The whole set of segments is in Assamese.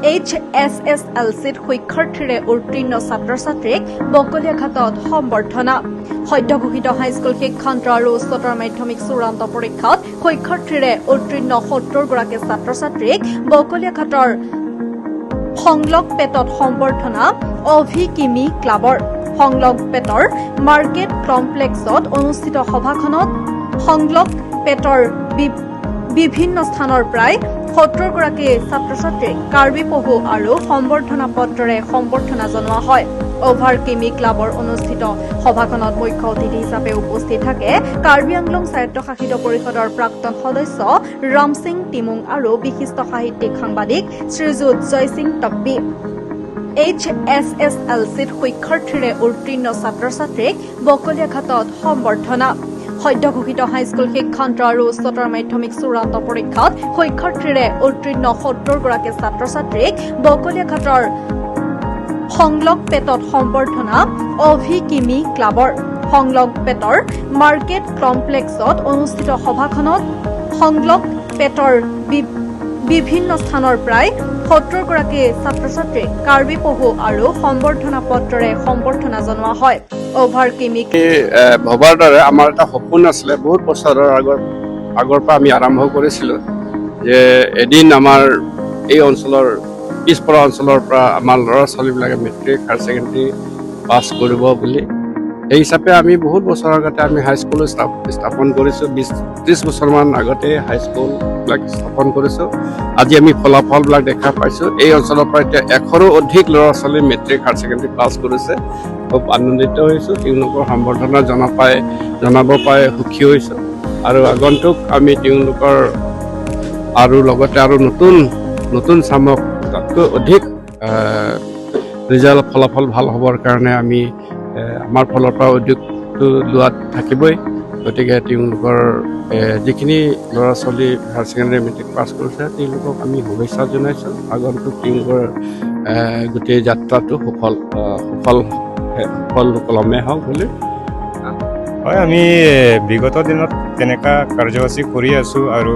HSSLCত শিক্ষাৰ্থীৰে উত্তীৰ্ণ ছাত্ৰ-ছাত্ৰীক বকলিয়াঘাটত সম্বৰ্ধনা। সদ্য ঘোষিত হাইস্কুল শিক্ষান্ত আৰু উচ্চতৰ মাধ্যমিক চূড়ান্ত পৰীক্ষাত শিক্ষাৰ্থীৰে উত্তীৰ্ণ ৭০ গৰাকী ছাত্ৰ-ছাত্ৰীক বকলিয়াঘাটৰ সংলগ পেটত সম্বৰ্ধনা OVE KiMi Clubৰ। সংলগ পেটৰ মাৰ্কেট কমপ্লেক্সত অনুষ্ঠিত সভাখনত সংলগ পেটৰ বিভিন্ন স্থানৰ প্ৰায় ৭০ গৰাকী ছাত্ৰ-ছাত্ৰীক কাৰ্বি পহু আৰু সম্বৰ্ধনা পত্ৰৰে সম্বৰ্ধনা জনোৱা হয়। OVE KiMi Clubৰ অনুষ্ঠিত সভাখনত মুখ্য অতিথি হিচাপে উপস্থিত থাকে কাৰ্বি আংলং স্বায়ত্তশাসিত পৰিষদৰ প্ৰাক্তন সদস্য ৰাম সিং টিমুং আৰু বিশিষ্ট সাহিত্যিক সাংবাদিক শ্ৰীযুত জয় সিং টপ্পী। HSSLCত শিক্ষাৰ্থীৰে উত্তীৰ্ণ ছাত্ৰ-ছাত্ৰীক বকলিয়াঘাটত সম্বৰ্ধনা। সদ্য ঘোষিত হাইস্কুল শিক্ষান্ত আৰু উচ্চতৰ মাধ্যমিক চূড়ান্ত পৰীক্ষাত শিক্ষাৰ্থীৰে উত্তীৰ্ণ ৭০ গৰাকী ছাত্ৰ-ছাত্ৰীক বকলিয়াঘাটৰ সংলগ পেটত সম্বৰ্ধনা OVE KiMi Clubৰ। সংলগ পেটৰ মাৰ্কেট কমপ্লেক্সত অনুষ্ঠিত সভাখনত সংলগ পেটৰ বিভিন্ন স্থানৰ প্ৰায় ৭০ গৰাকী ছাত্ৰ-ছাত্ৰীক কাৰ্বি পহু আৰু সম্বৰ্ধনা পত্ৰৰে সম্বৰ্ধনা জনোৱা হয়। OVE KiMi ভবাৰ দৰে আমাৰ এটা সপোন আছিলে, বহুত বছৰৰ আগৰ পৰা আমি আৰম্ভ কৰিছিলোঁ যে এদিন আমাৰ এই অঞ্চলৰ পিছপৰা অঞ্চলৰ পৰা আমাৰ ল'ৰা ছোৱালীবিলাকে মেট্ৰিক হায়াৰ ছেকেণ্ডেৰী পাছ কৰিব বুলি। সেই হিচাপে আমি বহুত বছৰৰ আগতে আমি হাইস্কুল স্থাপন কৰিছোঁ। 20-30 বছৰমান আগতে হাইস্কুলবিলাক স্থাপন কৰিছোঁ। আজি আমি ফলাফলবিলাক দেখা পাইছোঁ। এই অঞ্চলৰ পৰা এতিয়া 100ৰো অধিক ল'ৰা ছোৱালী মেট্ৰিক হায়াৰ ছেকেণ্ডেৰী পাছ কৰিছে। খুব আনন্দিত হৈছোঁ। তেওঁলোকৰ সম্বৰ্ধনা জনাব পাই সুখী হৈছোঁ। আৰু আগন্তুক আমি তেওঁলোকৰ আৰু লগতে আৰু নতুন চামক তাতকৈ অধিক ৰিজাল্ট ফলাফল ভাল হ'বৰ কাৰণে আমি আমাৰ ফালৰ পৰা উদ্যোগটো লোৱাত থাকিবই। গতিকে তেওঁলোকৰ যিখিনি ল'ৰা ছোৱালী হায়াৰ ছেকেণ্ডেৰী মেট্ৰিক পাছ কৰিছে তেওঁলোকক আমি শুভেচ্ছা জনাইছোঁ। আগন্তুক তেওঁলোকৰ গোটেই যাত্ৰাটো সুফলক্ৰমে হওক বুলি। হয়, আমি বিগত দিনত তেনেকুৱা কাৰ্যসূচী কৰি আছোঁ আৰু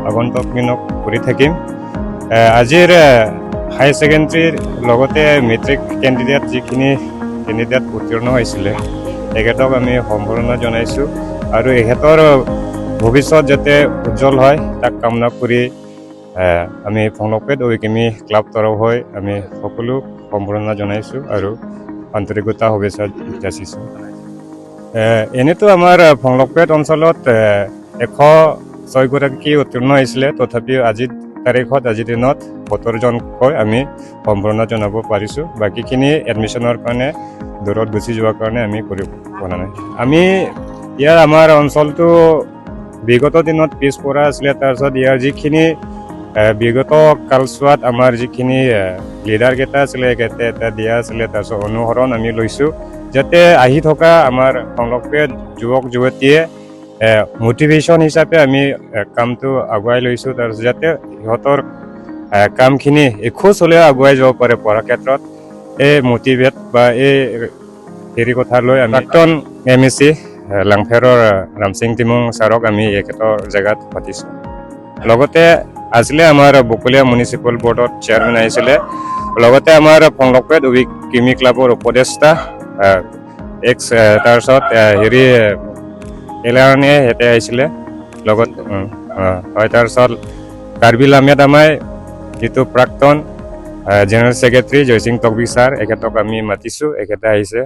আগন্তুক দিনত কৰি থাকিম। আজিৰ হায়াৰ ছেকেণ্ডেৰীৰ লগতে মেট্ৰিক যিখিনি কেণ্ডিডেট উত্তীৰ্ণ হৈছিলে তেখেতক আমি সম্বৰ্ধনা জনাইছোঁ আৰু এখেতৰ ভৱিষ্যত যাতে উজ্জ্বল হয় তাক কামনা কৰি আমি সংলগ্ন OVE KiMi ক্লাব তৰফ হৈ আমি সকলো সম্বৰ্ধনা জনাইছোঁ আৰু আন্তৰিকতা শুভেচ্ছা যাচিছোঁ। এনেতো আমাৰ সংলগ্ন অঞ্চলত 106 গৰাকী উত্তীৰ্ণ হৈছিলে, তথাপিও আজিৰ দিনত 70জনকৈ আমি সম্বৰ্ধনা জনাব পাৰিছোঁ। বাকীখিনি এডমিশ্যনৰ কাৰণে দূৰত গুচি যোৱাৰ কাৰণে আমি কৰিব পৰা নাই। আমি আমাৰ অঞ্চলটো বিগত দিনত পিছপৰা আছিলে। তাৰপিছত ইয়াৰ যিখিনি বিগত কালচোৱাত আমাৰ যিখিনি লিডাৰকেইটা আছিলে এটা দিয়া আছিলে, তাৰপিছত অনুসৰণ আমি লৈছোঁ যাতে আহি থকা আমাৰ সংলগ্ন যুৱক যুৱতীয়ে মটিভেশ্যন হিচাপে আমি কামটো আগুৱাই লৈছোঁ। তাৰপিছত যাতে সিহঁতৰ কামখিনি এখোজ হ'লেও আগুৱাই যাব পাৰে পঢ়াৰ ক্ষেত্ৰত, এই মটিভেট বা এই কথা লৈ আমি প্ৰাক্তন MSc লাংফেৰৰ ৰাম সিং টিমুং ছাৰক আমি এখেতৰ জেগাত পাতিছোঁ। লগতে আছিলে আমাৰ বকলীয়া মিউনিচিপেল বৰ্ডৰ চেয়াৰমেন আহিছিলে, লগতে আমাৰ সংলগ্ন OVE KiMi ক্লাবৰ উপদেষ্টা তাৰপিছত এলাৰণে সিহঁতে আহিছিলে লগত। হয়, তাৰপিছত কাৰ্বি লামেট আমাই যিটো প্ৰাক্তন জেনেৰেল ছেক্ৰেটাৰী জয় সিং টপ্পী ছাৰ এখেতক আমি মাতিছোঁ, এখেতে আহিছে।